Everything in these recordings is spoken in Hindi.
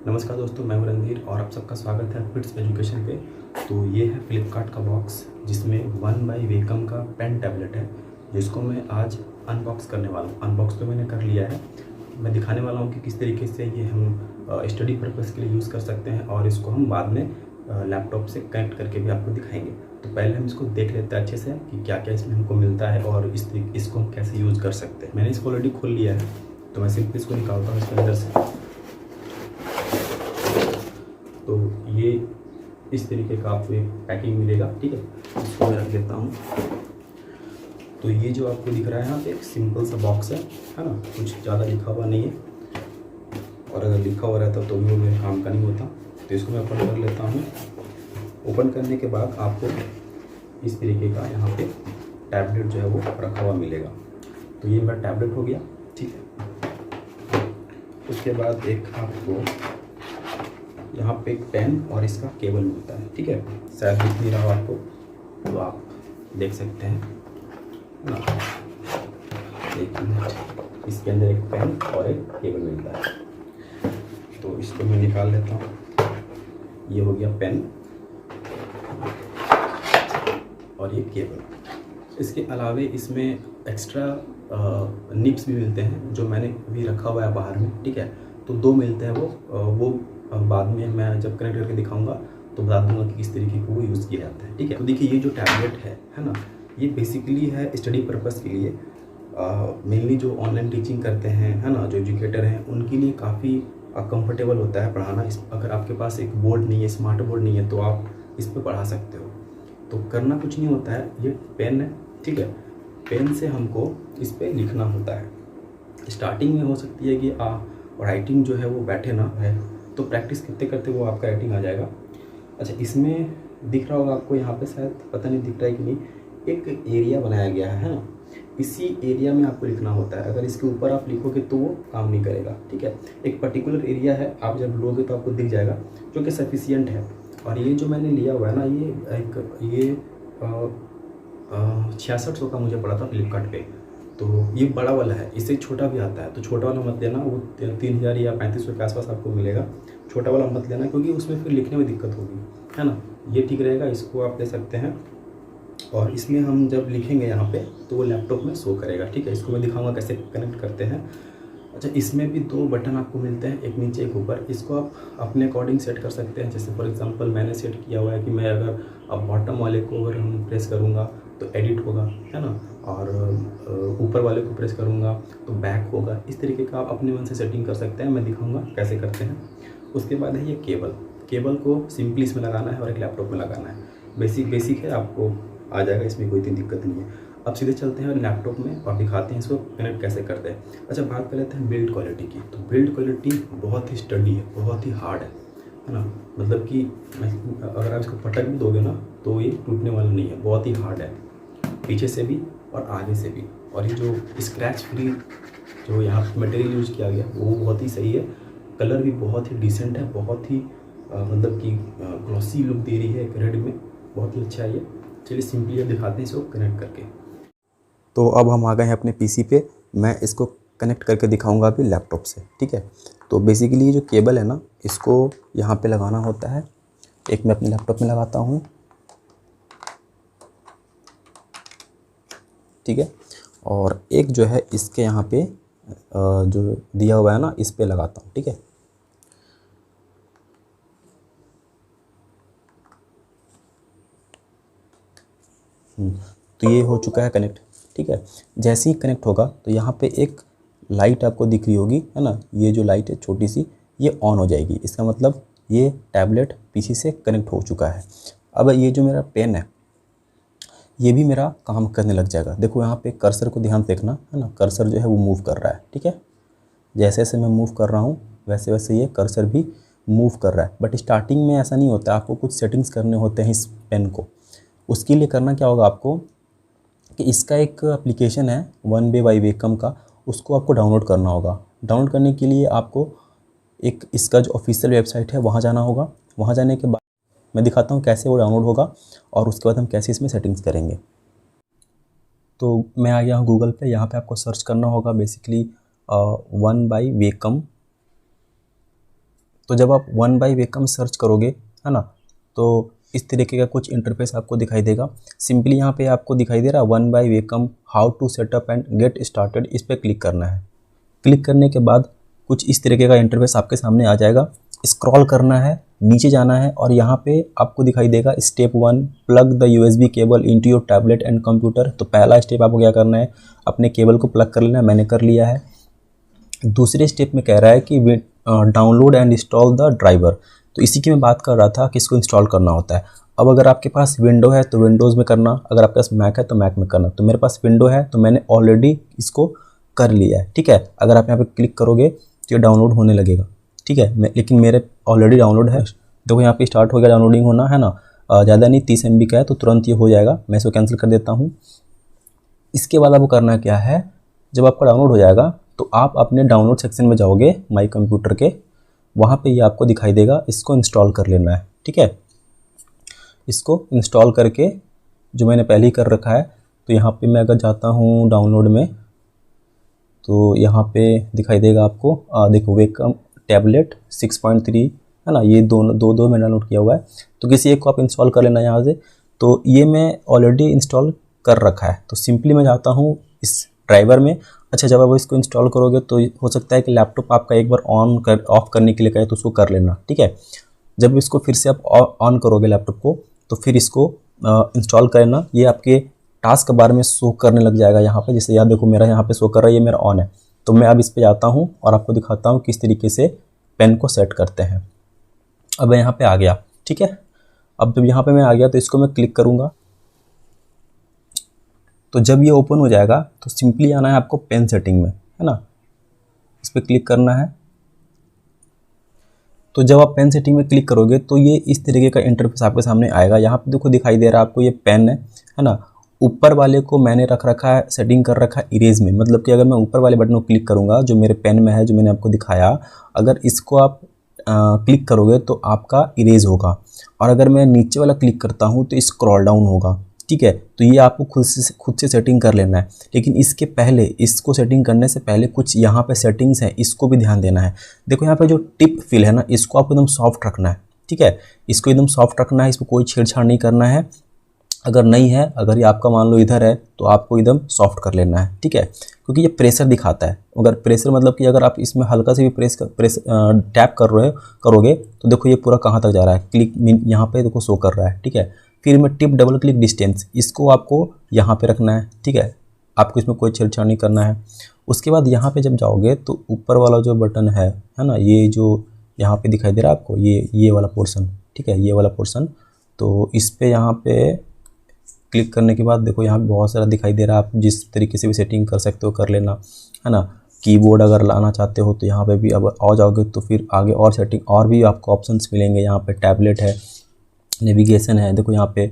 नमस्कार दोस्तों, मैं हूं रणधीर और आप सबका स्वागत है फिट्स एजुकेशन पे। तो ये है फ्लिपकार्ट का बॉक्स जिसमें वन बाई वेकम का पेन टैबलेट है, जिसको मैं आज अनबॉक्स करने वाला हूँ। अनबॉक्स तो मैंने कर लिया है। मैं दिखाने वाला हूँ कि किस तरीके से ये हम स्टडी पर्पज़ के लिए यूज़ कर सकते हैं और इसको हम बाद में लैपटॉप से कनेक्ट करके भी आपको दिखाएंगे। तो पहले हम इसको देख लेते हैं अच्छे से कि क्या क्या इसमें हमको मिलता है और इसको हम कैसे यूज़ कर सकते हैं। मैंने इसको ऑलरेडी खोल लिया है, तो मैं सिंपली इसको निकालता हूँ इसके अंदर से। तो ये इस तरीके का आपको एक पैकिंग मिलेगा, ठीक है। इसको मैं रख देता हूँ। तो ये जो आपको दिख रहा है यहाँ पे एक सिंपल सा बॉक्स है ना, कुछ ज़्यादा लिखा हुआ नहीं है, और अगर लिखा हुआ रहता तो भी वो मेरे काम का नहीं होता। तो इसको मैं ओपन कर लेता हूँ। ओपन करने के बाद आपको इस तरीके का यहाँ पे टैबलेट जो है वो रखा हुआ मिलेगा। तो ये मेरा टैबलेट हो गया, ठीक है। उसके बाद एक आपको यहाँ पे एक पेन और इसका केबल मिलता है, ठीक है। शायद दिख नहीं रहा हो आपको, तो आप देख सकते हैं ना। एक मिनट, इसके अंदर एक पेन और एक केबल मिलता है। तो इसको मैं निकाल लेता हूँ। ये हो गया पेन और ये केबल। इसके अलावे इसमें एक्स्ट्रा निप्स भी मिलते हैं, जो मैंने भी रखा हुआ है बाहर में, ठीक है। तो दो मिलते हैं, वो बाद में मैं जब कनेक्ट करके दिखाऊंगा तो बता दूंगा कि किस तरीके को वो यूज़ किया जाता है, ठीक है। तो देखिए, ये जो टैबलेट है ना, ये बेसिकली है स्टडी पर्पज़ के लिए। मेनली जो ऑनलाइन टीचिंग करते हैं, है ना, जो एजुकेटर हैं, उनके लिए काफ़ी कंफर्टेबल होता है पढ़ाना। अगर आपके पास एक बोर्ड नहीं है, स्मार्ट बोर्ड नहीं है, तो आप इस पर पढ़ा सकते हो। तो करना कुछ नहीं होता है, ये पेन है, ठीक है। पेन से हमको इस पर लिखना होता है। स्टार्टिंग में हो सकती है कि राइटिंग जो है वो बैठे ना है, तो प्रैक्टिस करते करते वो आपका राइटिंग आ जाएगा। अच्छा, इसमें दिख रहा होगा आपको, यहाँ पे शायद पता नहीं दिख रहा है कि नहीं, एक एरिया बनाया गया है ना। इसी एरिया में आपको लिखना होता है। अगर इसके ऊपर आप लिखोगे तो वो काम नहीं करेगा, ठीक है। एक पर्टिकुलर एरिया है, आप जब लोगे तो आपको दिख जाएगा, जो कि सफिशियंट है। और ये जो मैंने लिया हुआ है ना, ये 6600 का मुझे पड़ा था फ्लिपकार्ट पे। तो ये बड़ा वाला है, इससे छोटा भी आता है, तो छोटा वाला मत लेना, वो 3000 या 3500 के आसपास आपको मिलेगा। छोटा वाला मत लेना, क्योंकि उसमें फिर लिखने में दिक्कत होगी, है ना। ये ठीक रहेगा, इसको आप ले सकते हैं। और इसमें हम जब लिखेंगे यहाँ पे, तो वो लैपटॉप में शो करेगा, ठीक है। इसको मैं दिखाऊंगा कैसे कनेक्ट करते हैं। अच्छा, इसमें भी दो बटन आपको मिलते हैं, एक नीचे एक ऊपर। इसको आप अपने अकॉर्डिंग सेट कर सकते हैं। जैसे फॉर एग्जांपल मैंने सेट किया हुआ है कि मैं अगर अब बॉटम वाले को अगर हम प्रेस करूँगा तो एडिट होगा, है ना, और ऊपर वाले को प्रेस करूँगा तो बैक होगा। इस तरीके का आप अपने मन से सेटिंग कर सकते हैं। मैं दिखाऊँगा कैसे करते हैं। उसके बाद है ये केबल। केबल को सिंपली इसमें लगाना है और एक लैपटॉप में लगाना है। बेसिक है, आपको आ जाएगा, इसमें कोई इतनी दिक्कत नहीं है। अब सीधे चलते हैं लैपटॉप में और दिखाते हैं इसको कनेक्ट कैसे करते हैं। अच्छा, बात कर लेते हैं बिल्ड क्वालिटी की। तो बिल्ड क्वालिटी बहुत ही स्टडी है, बहुत ही हार्ड है ना। मतलब कि अगर आप इसको पटक भी दोगे ना तो ये टूटने वाला नहीं है, बहुत ही हार्ड है, पीछे से भी और आगे से भी। और ये जो स्क्रैच फ्री जो यहाँ मटेरियल यूज़ किया गया वो बहुत ही सही है। कलर भी बहुत ही डिसेंट है, बहुत ही मतलब कि ग्लॉसी लुक दे रही है एक रेड में, बहुत ही अच्छा है ये। चलिए सिंपली अब दिखाते हैं इसको कनेक्ट करके। तो अब हम आ गए हैं अपने पीसी पे। मैं इसको कनेक्ट करके दिखाऊंगा अभी लैपटॉप से, ठीक है। तो बेसिकली ये जो केबल है ना, इसको यहाँ पे लगाना होता है। एक मैं अपने लैपटॉप में लगाता हूँ, ठीक है। और एक जो है इसके यहाँ पे जो दिया हुआ है ना, इस पे लगाता हूँ, ठीक है। तो ये हो चुका है कनेक्ट, ठीक है। जैसे ही कनेक्ट होगा तो यहाँ पे एक लाइट आपको दिख रही होगी, है ना। ये जो लाइट है छोटी सी, ये ऑन हो जाएगी। इसका मतलब ये टैबलेट पीसी से कनेक्ट हो चुका है। अब ये जो मेरा पेन है, ये भी मेरा काम करने लग जाएगा। देखो यहाँ पे कर्सर को ध्यान से देखना, है ना। कर्सर जो है वो मूव कर रहा है, ठीक है। जैसे जैसे मैं मूव कर रहा हूँ वैसे वैसे ये कर्सर भी मूव कर रहा है। बट स्टार्टिंग में ऐसा नहीं होता, आपको कुछ सेटिंग्स करने होते हैं इस पेन को। उसके लिए करना क्या होगा आपको कि इसका एक एप्लीकेशन है वन बाई वेकम का, उसको आपको डाउनलोड करना होगा। डाउनलोड करने के लिए आपको एक इसका जो ऑफिशियल वेबसाइट है वहाँ जाना होगा। वहाँ जाने के बाद मैं दिखाता हूँ कैसे वो डाउनलोड होगा और उसके बाद हम कैसे इसमें सेटिंग्स करेंगे। तो मैं आ गया हूँ गूगल पे। यहाँ पे आपको सर्च करना होगा बेसिकली वन बाई वेकम। तो जब आप वन बाई वेकम सर्च करोगे, है ना, तो इस तरीके का कुछ इंटरफेस आपको दिखाई देगा। सिंपली यहाँ पे आपको दिखाई दे रहा है one by welcome how to setup and get started, इस पर क्लिक करना है। क्लिक करने के बाद कुछ इस तरीके का इंटरफेस आपके सामने आ जाएगा। स्क्रॉल करना है, नीचे जाना है और यहाँ पे आपको दिखाई देगा step 1 plug the USB cable into your tablet and computer. तो पहला स्टेप आपको क्या करना है, अपने केबल को प्लग कर लेना है, मैंने कर लिया है। दूसरे स्टेप में कह रहा है कि download and install the driver. तो इसी की मैं बात कर रहा था कि इसको इंस्टॉल करना होता है। अब अगर आपके पास विंडो है तो विंडोज़ में करना, अगर आपके पास मैक है तो मैक में करना। तो मेरे पास विंडो है तो मैंने ऑलरेडी इसको कर लिया है, ठीक है। अगर आप यहाँ पे क्लिक करोगे तो ये डाउनलोड होने लगेगा, ठीक है। लेकिन मेरे ऑलरेडी डाउनलोड है। देखो यहाँ पे स्टार्ट हो गया डाउनलोडिंग होना, है ना। ज़्यादा नहीं, 30 MB का है तो तुरंत ये हो जाएगा। मैं इसको कैंसिल कर देता हूँ। इसके बाद आपको करना क्या है, जब आपका डाउनलोड हो जाएगा तो आप अपने डाउनलोड सेक्शन में जाओगे माई कंप्यूटर के, वहाँ पे ये आपको दिखाई देगा, इसको इंस्टॉल कर लेना है, ठीक है। इसको इंस्टॉल करके जो मैंने पहले ही कर रखा है, तो यहाँ पे मैं अगर जाता हूँ डाउनलोड में तो यहाँ पे दिखाई देगा आपको, देखो वेकम टैबलेट 6.3, है ना, ये दो मैंने डाउनलोड किया हुआ है। तो किसी एक को आप इंस्टॉल कर लेना यहाँ से। तो ये मैं ऑलरेडी इंस्टॉल कर रखा है। तो सिंपली मैं जाता हूँ इस ड्राइवर में। अच्छा, जब आप इसको इंस्टॉल करोगे तो हो सकता है कि लैपटॉप आपका एक बार ऑफ करने के लिए कहे तो उसको कर लेना, ठीक है। जब इसको फिर से आप ऑन करोगे लैपटॉप को तो फिर इसको इंस्टॉल करना। ये आपके टास्क बार में शो करने लग जाएगा यहाँ पे। जैसे यार देखो मेरा यहाँ पे शो कर रहा है, ये मेरा ऑन है। तो मैं अब इस पे जाता हूँ और आपको दिखाता हूँ किस तरीके से पेन को सेट करते हैं। अब मैं यहाँ पे आ गया, ठीक है। अब जब यहाँ पे मैं आ गया तो इसको मैं क्लिक करूँगा। तो जब ये ओपन हो जाएगा तो सिंपली आना है आपको पेन सेटिंग में, है ना, इस पर क्लिक करना है। तो जब आप पेन सेटिंग में क्लिक करोगे तो ये इस तरीके का इंटरफेस आपके सामने आएगा। यहाँ पे देखो दिखाई दे रहा है आपको ये पेन है ना। ऊपर वाले को मैंने रख रखा है, सेटिंग कर रखा है इरेज में। मतलब कि अगर मैं ऊपर वाले बटन को क्लिक करूँगा जो मेरे पेन में है, जो मैंने आपको दिखाया, अगर इसको आप क्लिक करोगे तो आपका इरेज होगा। और अगर मैं नीचे वाला क्लिक करता हूँ तो स्क्रॉल डाउन होगा, ठीक है। तो ये आपको खुद से सेटिंग कर लेना है। लेकिन इसके पहले, इसको सेटिंग करने से पहले कुछ यहाँ पे सेटिंग्स हैं, इसको भी ध्यान देना है। देखो यहाँ पे जो टिप फिल है ना, इसको आपको एकदम सॉफ्ट रखना है, ठीक है। इसको एकदम सॉफ्ट रखना है, इसको कोई छेड़छाड़ नहीं करना है। अगर नहीं है, अगर ये आपका मान लो इधर है तो आपको एकदम सॉफ्ट कर लेना है, ठीक है। क्योंकि ये प्रेशर दिखाता है। अगर प्रेशर मतलब कि अगर आप इसमें हल्का से भी टैप करोगे तो देखो ये पूरा कहाँ तक जा रहा है। क्लिक यहाँ पे देखो शो कर रहा है, ठीक है। फिर मैं टिप डबल क्लिक डिस्टेंस, इसको आपको यहाँ पे रखना है, ठीक है। आपको इसमें कोई छेड़छाड़ नहीं करना है। उसके बाद यहाँ पे जब जाओगे तो ऊपर वाला जो बटन है ना, ये जो यहाँ पे दिखाई दे रहा है आपको, ये वाला पोर्शन, ठीक है, ये वाला पोर्शन। तो इस पे यहाँ पे क्लिक करने के बाद देखो यहाँ पे बहुत सारा दिखाई दे रहा है। आप जिस तरीके से भी सेटिंग कर सकते हो कर लेना, है ना। कीबोर्ड अगर लाना चाहते हो तो यहाँ पे भी अब आ जाओगे तो फिर आगे और सेटिंग और भी आपको ऑप्शंस मिलेंगे। यहाँ पे टैबलेट है, नेविगेशन है। देखो यहाँ पे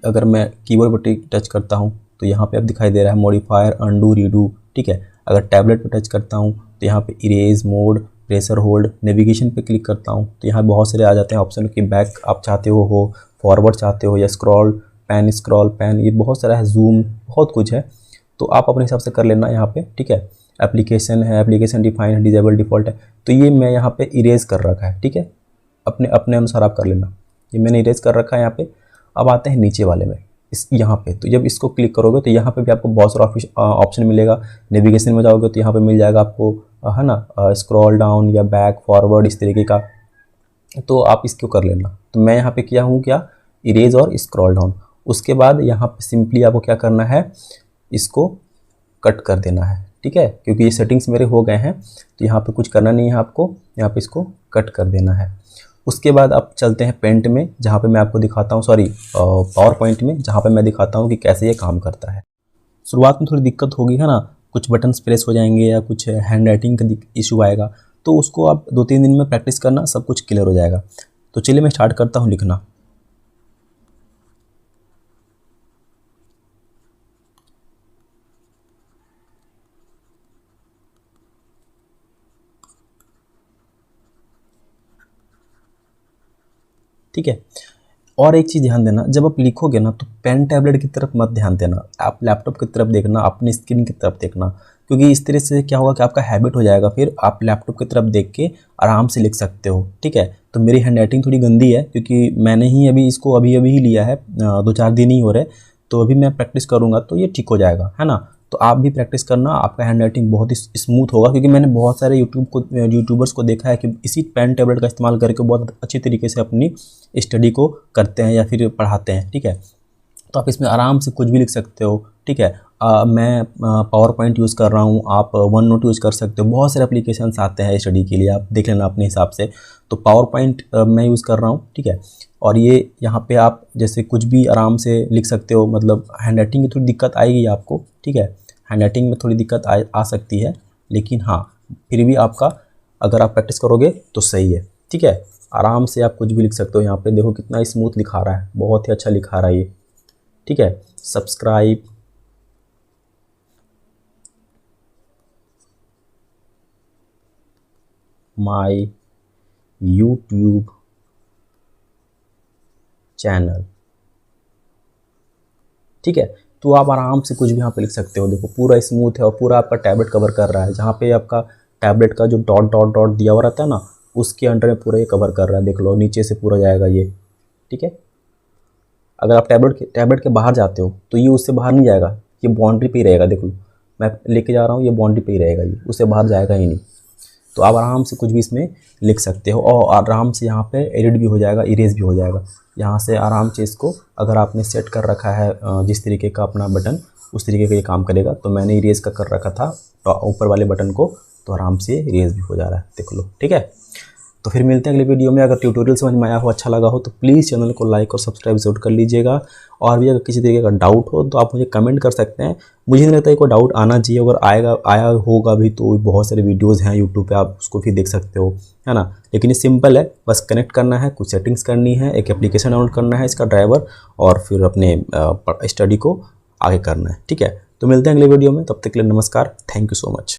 अगर मैं कीबोर्ड पर टच करता हूँ तो यहाँ पे अब दिखाई दे रहा है मॉडिफायर, अंडू, रीडू, ठीक है। अगर टैबलेट पर टच करता हूँ तो यहाँ पे erase, mode, pressure hold, navigation पे क्लिक करता हूँ तो यहाँ बहुत सारे आ जाते हैं ऑप्शन कि बैक आप चाहते हो फॉरवर्ड चाहते हो, या स्क्रॉल पैन, ये बहुत सारा है, जूम, बहुत कुछ है। तो आप अपने हिसाब से कर लेना यहाँ पे, ठीक है। एप्लीकेशन है, एप्लीकेशन डिफाइन है, डिजेबल डिफ़ॉल्ट है। तो ये मैं यहाँ पे इरेज कर रखा है, ठीक है। अपने अनुसार आप कर लेना। ये मैंने इरेज कर रखा है यहाँ पे। अब आते हैं नीचे वाले में, इस यहाँ पे। तो जब इसको क्लिक करोगे तो यहाँ पे भी आपको बहुत सारा ऑप्शन मिलेगा। नेविगेशन में जाओगे तो यहाँ पे मिल जाएगा आपको, है ना, स्क्रॉल डाउन या बैक, फॉरवर्ड, इस तरीके का। तो आप इसको कर लेना। तो मैं यहाँ पे किया हूँ क्या, इरेज और स्क्रॉल डाउन। उसके बाद यहाँ पे सिंपली आपको क्या करना है, इसको कट कर देना है, ठीक है। क्योंकि ये सेटिंग्स मेरे हो गए हैं तो यहाँ पे कुछ करना नहीं है आपको, यहाँ पे इसको कट कर देना है। उसके बाद आप चलते हैं पेंट में, जहाँ पे मैं आपको दिखाता हूँ, सॉरी पावर पॉइंट में, जहाँ पे मैं दिखाता हूँ कि कैसे ये काम करता है। शुरुआत में थोड़ी दिक्कत होगी, है ना, कुछ बटन्स प्रेस हो जाएंगे या कुछ हैंड राइटिंग का इशू आएगा। तो उसको आप 2-3 दिन में प्रैक्टिस करना, सब कुछ क्लियर हो जाएगा। तो चलिए मैं स्टार्ट करता हूँ लिखना। ठीक है। और एक चीज़ ध्यान देना, जब आप लिखोगे ना तो पेन टैबलेट की तरफ मत ध्यान देना, आप लैपटॉप की तरफ देखना, अपनी स्क्रीन की तरफ देखना, क्योंकि इस तरह से क्या होगा कि आपका हैबिट हो जाएगा, फिर आप लैपटॉप की तरफ देख के आराम से लिख सकते हो। ठीक है, तो मेरी हैंड राइटिंग थोड़ी गंदी है क्योंकि मैंने ही अभी इसको अभी ही लिया है, 2-4 दिन ही हो रहे, तो अभी मैं प्रैक्टिस करूँगा तो ये ठीक हो जाएगा, है ना। तो आप भी प्रैक्टिस करना, आपका हैंड राइटिंग बहुत ही स्मूथ होगा, क्योंकि मैंने बहुत सारे यूट्यूबर्स को देखा है कि इसी पेन टैबलेट का इस्तेमाल करके बहुत अच्छी तरीके से अपनी स्टडी को करते हैं या फिर पढ़ाते हैं। ठीक है, तो आप इसमें आराम से कुछ भी लिख सकते हो। ठीक है, मैं पावर पॉइंट यूज़ कर रहा हूँ, आप वन नोट यूज़ कर सकते हो, बहुत सारे एप्लीकेशंस आते हैं स्टडी के लिए, आप देख लेना अपने हिसाब से। तो पावर पॉइंट मैं यूज़ कर रहा हूँ। ठीक है, और ये यहाँ पे आप जैसे कुछ भी आराम से लिख सकते हो, मतलब हैंड राइटिंग की थोड़ी दिक्कत आएगी आपको। ठीक है, हैंड राइटिंग में थोड़ी दिक्कत आ सकती है, लेकिन हाँ फिर भी आपका अगर आप प्रैक्टिस करोगे तो सही है। ठीक है, आराम से आप कुछ भी लिख सकते हो। यहाँ पे देखो कितना स्मूथ लिखा रहा है, बहुत ही अच्छा लिखा रहा है ये। ठीक है, सब्सक्राइब माय यूट्यूब चैनल। ठीक है, तो आप आराम से कुछ भी यहाँ पे लिख सकते हो। देखो पूरा स्मूथ है और पूरा आपका टैबलेट कवर कर रहा है, जहाँ पे आपका टैबलेट का जो डॉट डॉट डॉट दिया हुआ रहता है ना, उसके अंडर में पूरा ये कवर कर रहा है। देख लो नीचे से पूरा जाएगा ये। ठीक है, अगर आप टैबलेट के बाहर जाते हो तो ये उससे बाहर नहीं जाएगा, ये बाउंड्री पे ही रहेगा। देख लो मैं लेके जा रहा हूँ, ये बाउंड्री पे ही रहेगा, ये उससे बाहर जाएगा ही नहीं। तो आप आराम से कुछ भी इसमें लिख सकते हो और आराम से यहाँ पे एडिट भी हो जाएगा, इरेज भी हो जाएगा। यहाँ से आराम से इसको अगर आपने सेट कर रखा है जिस तरीके का अपना बटन, उस तरीके का ये काम करेगा। तो मैंने इरेज का कर रखा था तो ऊपर वाले बटन को, तो आराम से इरेज भी हो जा रहा है, देख लो। ठीक है, तो फिर मिलते हैं अगले वीडियो में। अगर ट्यूटोरियल समझ में आया हो, अच्छा लगा हो, तो प्लीज़ चैनल को लाइक और सब्सक्राइब जरूर कर लीजिएगा। और भी अगर किसी तरीके का डाउट हो तो आप मुझे कमेंट कर सकते हैं। मुझे नहीं लगता है कोई डाउट आना चाहिए, अगर आया होगा भी तो बहुत सारे वीडियोज़ हैं यूट्यूब पे, आप उसको भी देख सकते हो, है ना। लेकिन ये सिंपल है, बस कनेक्ट करना है, कुछ सेटिंग्स करनी है, एक एप्लीकेशन डाउनलोड करना है इसका ड्राइवर, और फिर अपने स्टडी को आगे करना है। ठीक है, तो मिलते हैं अगले वीडियो में, तब तक के लिए नमस्कार, थैंक यू सो मच।